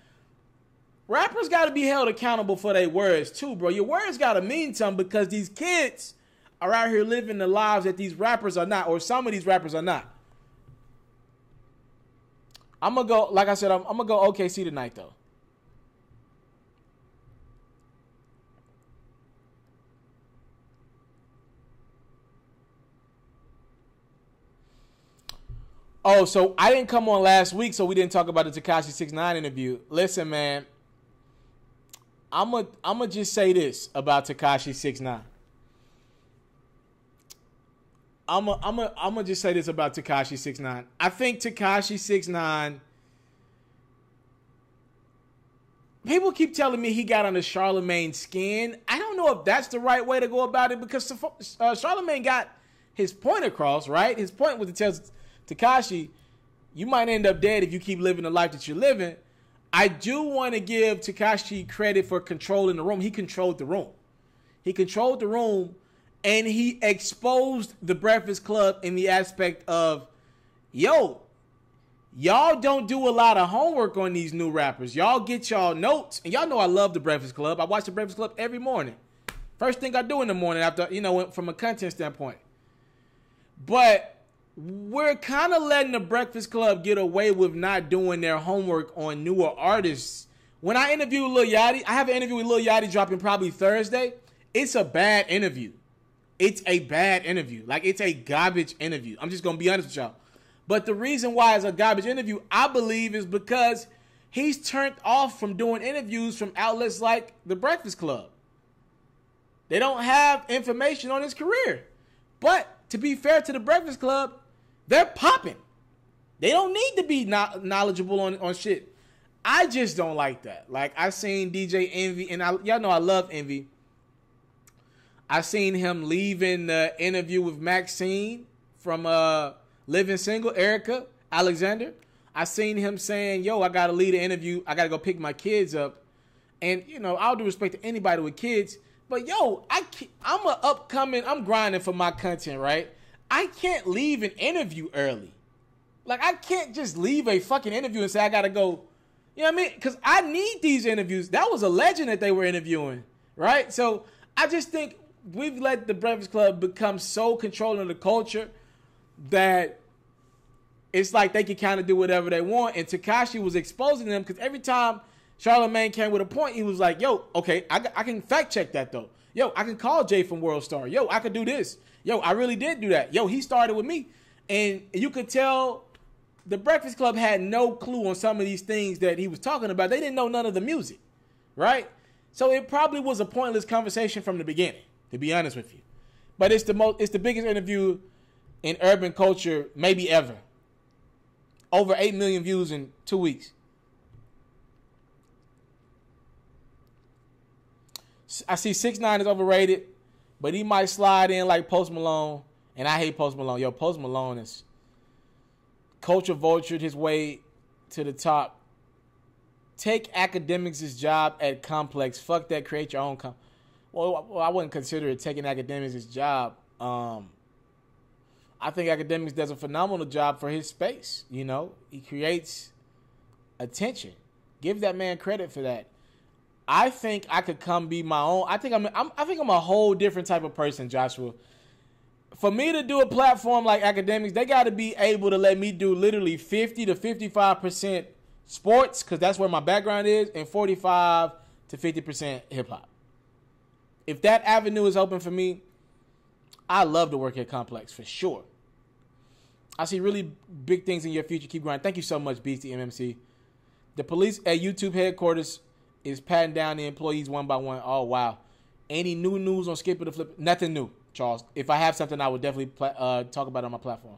Rappers got to be held accountable for their words too, bro. Your words got to mean something because these kids are out here living the lives that these rappers are not, or some of these rappers are not. I'm going to go, like I said, I'm going to go OKC tonight though. Oh, so I didn't come on last week, so we didn't talk about the Tekashi 6ix9ine interview. Listen, man, I'm gonna just say this about Tekashi 6ix9ine. I'm gonna just say this about Tekashi 6ix9ine. I think Tekashi 6ix9ine. People keep telling me he got under Charlemagne's skin. I don't know if that's the right way to go about it because Charlemagne got his point across, right? His point was to tell Tekashi, you might end up dead if you keep living the life that you're living. I do want to give Tekashi credit for controlling the room. He controlled the room. He controlled the room, And he exposed the Breakfast Club in the aspect of, yo, y'all don't do a lot of homework on these new rappers. Y'all get y'all notes. And y'all know I love the Breakfast Club. I watch the Breakfast Club every morning. First thing I do in the morning after, from a content standpoint. But we're kind of letting the Breakfast Club get away with not doing their homework on newer artists. When I interview Lil Yachty, I have an interview with Lil Yachty dropping probably Thursday. It's a bad interview. It's a bad interview. Like, it's a garbage interview. I'm just going to be honest with y'all. But the reason why it's a garbage interview, I believe, is because he's turned off from doing interviews from outlets like The Breakfast Club. They don't have information on his career. But to be fair to The Breakfast Club, they're popping. They don't need to be knowledgeable on shit. I just don't like that. Like, I seen DJ Envy, and y'all know I love Envy. I seen him leaving the interview with Maxine from Living Single, Erica Alexander. I seen him saying, yo, I got to leave the interview. I got to go pick my kids up. And, I'll do respect to anybody with kids. But, yo, I'm grinding for my content, right? I can't leave an interview early. Like, I can't just leave a fucking interview and say I got to go. You know what I mean? Because I need these interviews. That was a legend that they were interviewing, right? So I just think we've let the Breakfast Club become so controlling of the culture that it's like they can kind of do whatever they want. And Tekashi was exposing them because every time Charlamagne came with a point, he was like, yo, okay, I can fact check that though. Yo, I can call Jay from World Star. Yo, I could do this. Yo, I really did do that. Yo, he started with me. And you could tell the Breakfast Club had no clue on some of these things that he was talking about. They didn't know none of the music, right? So it probably was a pointless conversation from the beginning, to be honest with you. But it's the biggest interview in urban culture maybe ever. Over 8 million views in 2 weeks. I see 6ix9ine is overrated, but he might slide in like Post Malone, and I hate Post Malone. Yo, Post Malone is culture vultured his way to the top. Take Academics' job at Complex. Fuck that, create your own Well, I wouldn't consider it taking Academics' job. I think Academics does a phenomenal job for his space. He creates attention. Give that man credit for that. I think I could come be my own. I think I'm a whole different type of person, Joshua. For me to do a platform like Academics, they got to be able to let me do literally 50 to 55% sports, because that's where my background is, and 45 to 50% hip hop. If that avenue is open for me, I love to work at Complex for sure. I see really big things in your future. Keep grinding. Thank you so much, Beastie MMC. The police at YouTube headquarters is patting down the employees one by one. Oh, wow. Any new news on Skip or the Flip? Nothing new, Charles. If I have something, I would definitely talk about it on my platform.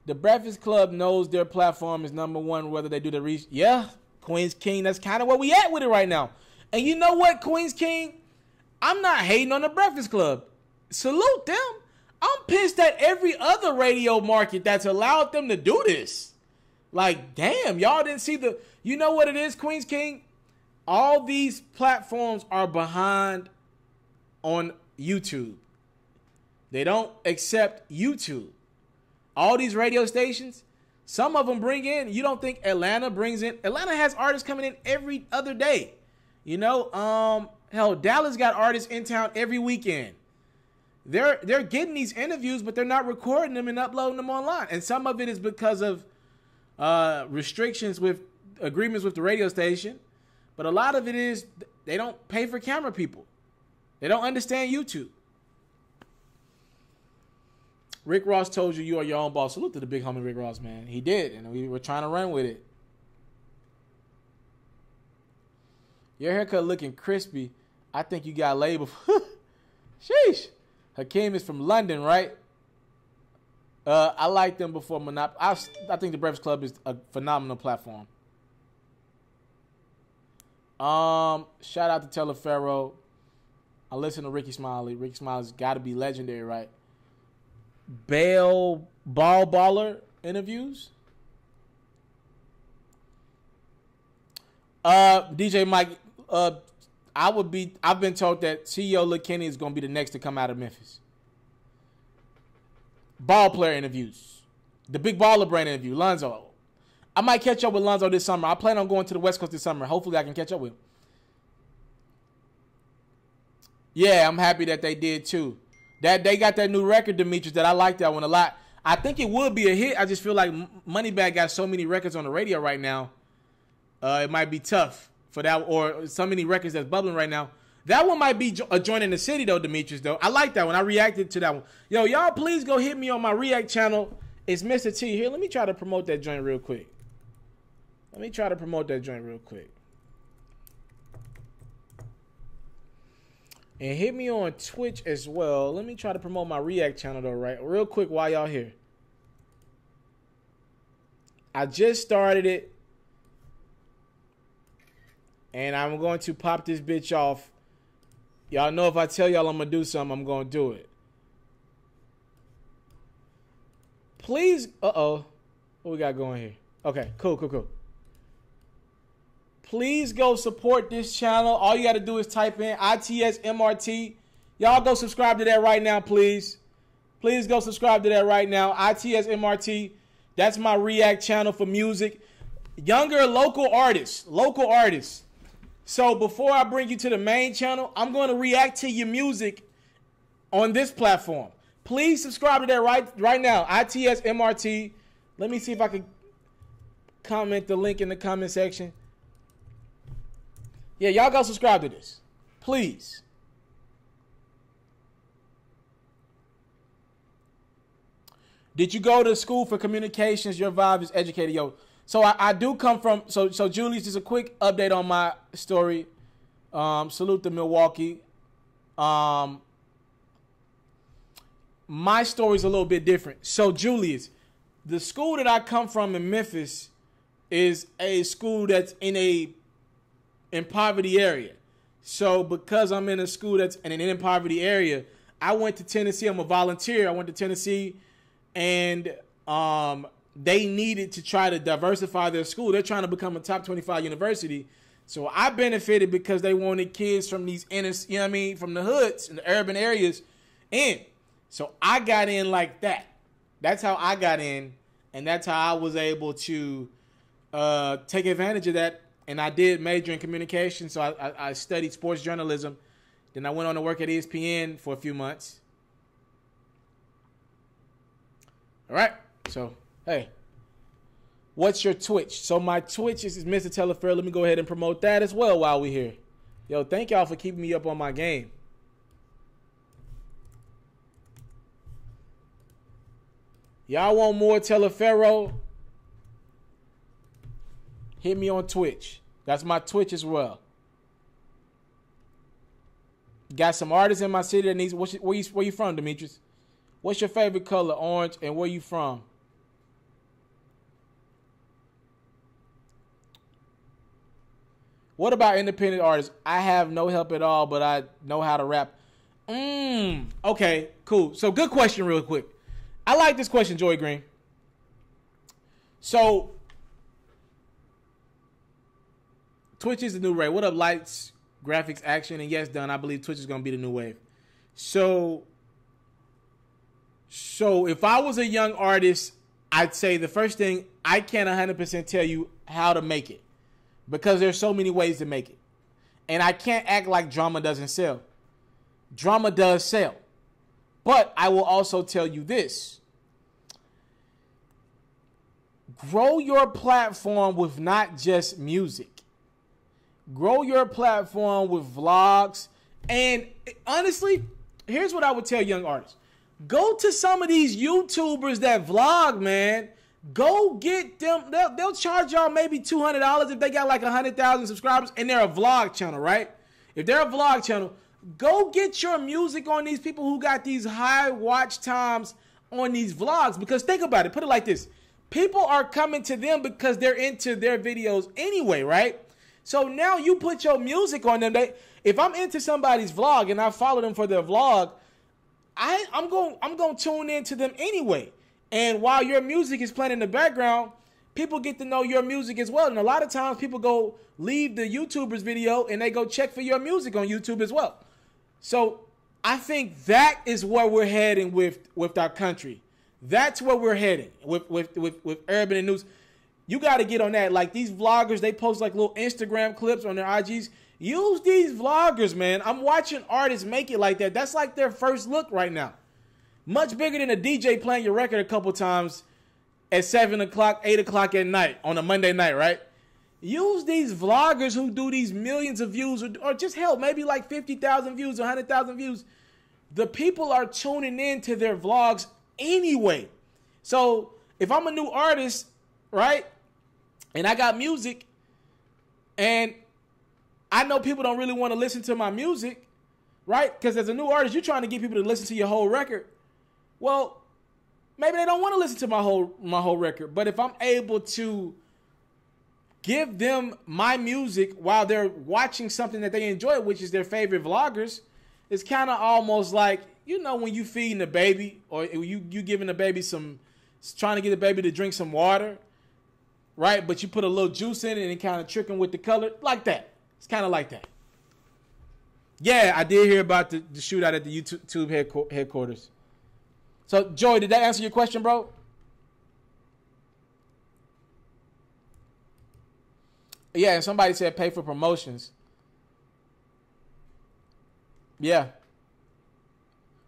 The Breakfast Club knows their platform is number one, whether they do the reach. Yeah, Queens King, that's kind of where we at with it right now. And you know what, Queens King? I'm not hating on the Breakfast Club. Salute them. I'm pissed at every other radio market that's allowed them to do this. Like, damn, y'all didn't see the... You know what it is, Queens King? All these platforms are behind on YouTube. They don't accept YouTube. All these radio stations, some of them bring in... You don't think Atlanta brings in... Atlanta has artists coming in every other day. Hell, Dallas got artists in town every weekend. They're getting these interviews, but they're not recording them and uploading them online. And some of it is because of restrictions with agreements with the radio station. But a lot of it is they don't pay for camera people. They don't understand YouTube. Rick Ross told you are your own boss. Salute to the big homie Rick Ross, man. He did, and we were trying to run with it. Your haircut looking crispy. I think you got labeled. Sheesh. Hakeem is from London, right? I liked them before Monopoly. I think the Breakfast Club is a phenomenal platform. Shout out to Taliaferro. I listen to Ricky Smiley. Ricky Smiley's got to be legendary, right? Ball baller interviews. DJ Mike, I've been told that CEO Lil Kenny is going to be the next to come out of Memphis. Ball player interviews. The Big Baller Brand interview. Lonzo. I might catch up with Lonzo this summer. I plan on going to the West Coast this summer. Hopefully I can catch up with him. Yeah, I'm happy that they did too. That they got that new record, Demetrius, that I like that one a lot. I think it would be a hit. I just feel like Moneybagg got so many records on the radio right now. It might be tough for that, or so many records that's bubbling right now. That one might be a joint in the city, though, Demetrius, though. I like that one. I reacted to that one. Yo, y'all please go hit me on my React channel. It's Mr. T here. Let me try to promote that joint real quick. And hit me on Twitch as well. Let me try to promote my React channel, though, right? Real quick while y'all here. I just started it. And I'm going to pop this bitch off. Y'all know if I tell y'all I'm going to do something, I'm going to do it. Please. Uh-oh. What we got going here? Okay, cool. Please go support this channel. All you got to do is type in ITSMRT. Y'all go subscribe to that right now, please. Please go subscribe to that right now. ITSMRT. That's my React channel for music. Younger local artists. So before I bring you to the main channel, I'm going to react to your music on this platform. Please subscribe to that right now. ITSMRT. Let me see if I can comment the link in the comment section. Yeah, y'all go subscribe to this. Please. Did you go to school for communications? Your vibe is educated. Yo, so I do come from, so Julius, just a quick update on my story. Salute to Milwaukee. My story's a little bit different. So Julius, the school that I come from in Memphis is a school that's in poverty area. So because I'm in a school that's in an poverty area, I went to Tennessee. I'm a volunteer. I went to Tennessee, and they needed to try to diversify their school. They're trying to become a top 25 university. So I benefited because they wanted kids from these from the hoods and the urban areas in. So I got in like that. That's how I got in, and that's how I was able to take advantage of that. And I did major in communication, so I studied sports journalism. Then I went on to work at ESPN for a few months. All right, so, hey, what's your Twitch? So my Twitch is Mr.Taliaferro. Let me go ahead and promote that as well while we're here. Yo, thank y'all for keeping me up on my game. Y'all want more Taliaferro? Hit me on Twitch. That's my Twitch as well. Got some artists in my city that needs. Where you from, Demetrius? What's your favorite color? Orange. And where you from? What about independent artists? I have no help at all, but I know how to rap. Okay, cool. So good question real quick. I like this question, Joy Green. So Twitch is the new wave. What up, lights, graphics, action, and yes, done. I believe Twitch is going to be the new wave. So if I was a young artist, I'd say the first thing, I can't 100% tell you how to make it because there's so many ways to make it. And I can't act like drama doesn't sell. Drama does sell. But I will also tell you this. Grow your platform with not just music. Grow your platform with vlogs. And honestly, here's what I would tell young artists. Go to some of these YouTubers that vlog, man. Go get them. They'll charge y'all maybe $200 if they got like 100,000 subscribers and they're a vlog channel, right? If they're a vlog channel, go get your music on these people who got these high watch times on these vlogs. Because think about it. Put it like this. People are coming to them because they're into their videos anyway, right? So now you put your music on them. If I'm into somebody's vlog and I follow them for their vlog, I'm going to tune into them anyway. And while your music is playing in the background, people get to know your music as well. And a lot of times people go leave the YouTuber's video and they go check for your music on YouTube as well. So I think that is where we're heading with our country. That's where we're heading with urban and news. You got to get on that. Like these vloggers, they post like little Instagram clips on their IGs. Use these vloggers, man. I'm watching artists make it like that. That's like their first look right now. Much bigger than a DJ playing your record a couple times at 7 o'clock, 8 o'clock at night on a Monday night, right? Use these vloggers who do these millions of views or just hell, maybe like 50,000 views, 100,000 views. The people are tuning in to their vlogs anyway. So if I'm a new artist, right, and I got music and I know people don't really want to listen to my music, right? Because as a new artist, you're trying to get people to listen to your whole record. Well, maybe they don't want to listen to my whole record. But if I'm able to give them my music while they're watching something that they enjoy, which is their favorite vloggers, it's kind of almost like, you know, when you feeding a baby or you giving the baby trying to get the baby to drink some water, right? But you put a little juice in it and kind of trick them with the color, like that. It's kind of like that. Yeah, I did hear about the shootout at the YouTube headquarters. So, Joey, did that answer your question, bro? Yeah, and somebody said pay for promotions. Yeah.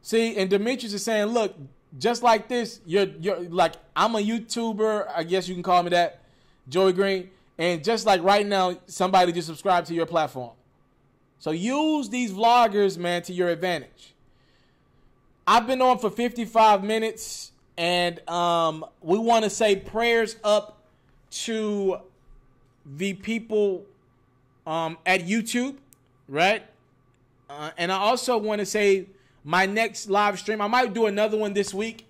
See, and Demetrius is saying, look, just like this, you're like, I'm a YouTuber, I guess you can call me that, Joey Green, and just like right now, somebody just subscribed to your platform. So use these vloggers, man, to your advantage. I've been on for 55 minutes, and we want to say prayers up to the people at YouTube, right? And I also want to say my next live stream, I might do another one this week.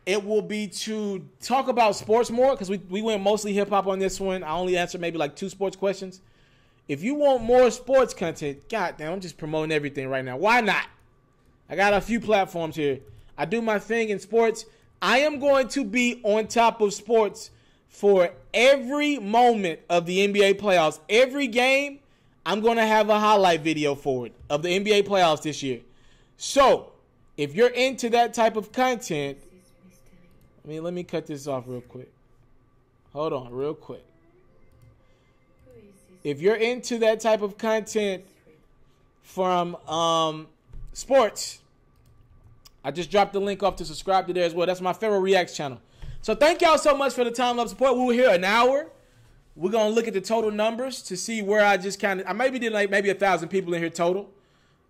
It will be to talk about sports more because we went mostly hip-hop on this one. I only answered maybe like 2 sports questions. If you want more sports content, goddamn, I'm just promoting everything right now. Why not? I got a few platforms here. I do my thing in sports. I am going to be on top of sports for every moment of the NBA playoffs. Every game, I'm going to have a highlight video for it of the NBA playoffs this year. So, if you're into that type of content, let me cut this off real quick. Hold on, real quick. If you're into that type of content from sports, I just dropped the link off to subscribe to there as well. That's my Ferro Reacts channel. So thank y'all so much for the time, love, support. We were here an hour. We're going to look at the total numbers to see where I maybe did like maybe 1,000 people in here total.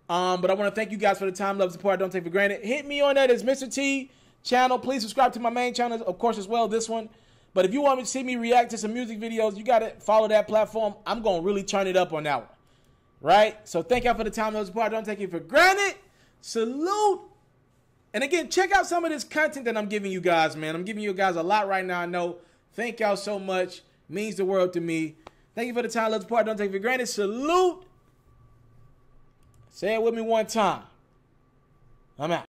But I want to thank you guys for the time, love, support. I don't take for granted. Hit me on that as Mr. T channel. Please subscribe to my main channel, of course, as well, this one. But if you want to see me react to some music videos, you got to follow that platform. I'm going to really turn it up on that one. Right? So thank y'all for the time, love, support. I don't take it for granted. Salute. And again, check out some of this content that I'm giving you guys, man. I'm giving you guys a lot right now, I know. Thank y'all so much. Means the world to me. Thank you for the time, love, support. I don't take it for granted. Salute. Say it with me one time. I'm out.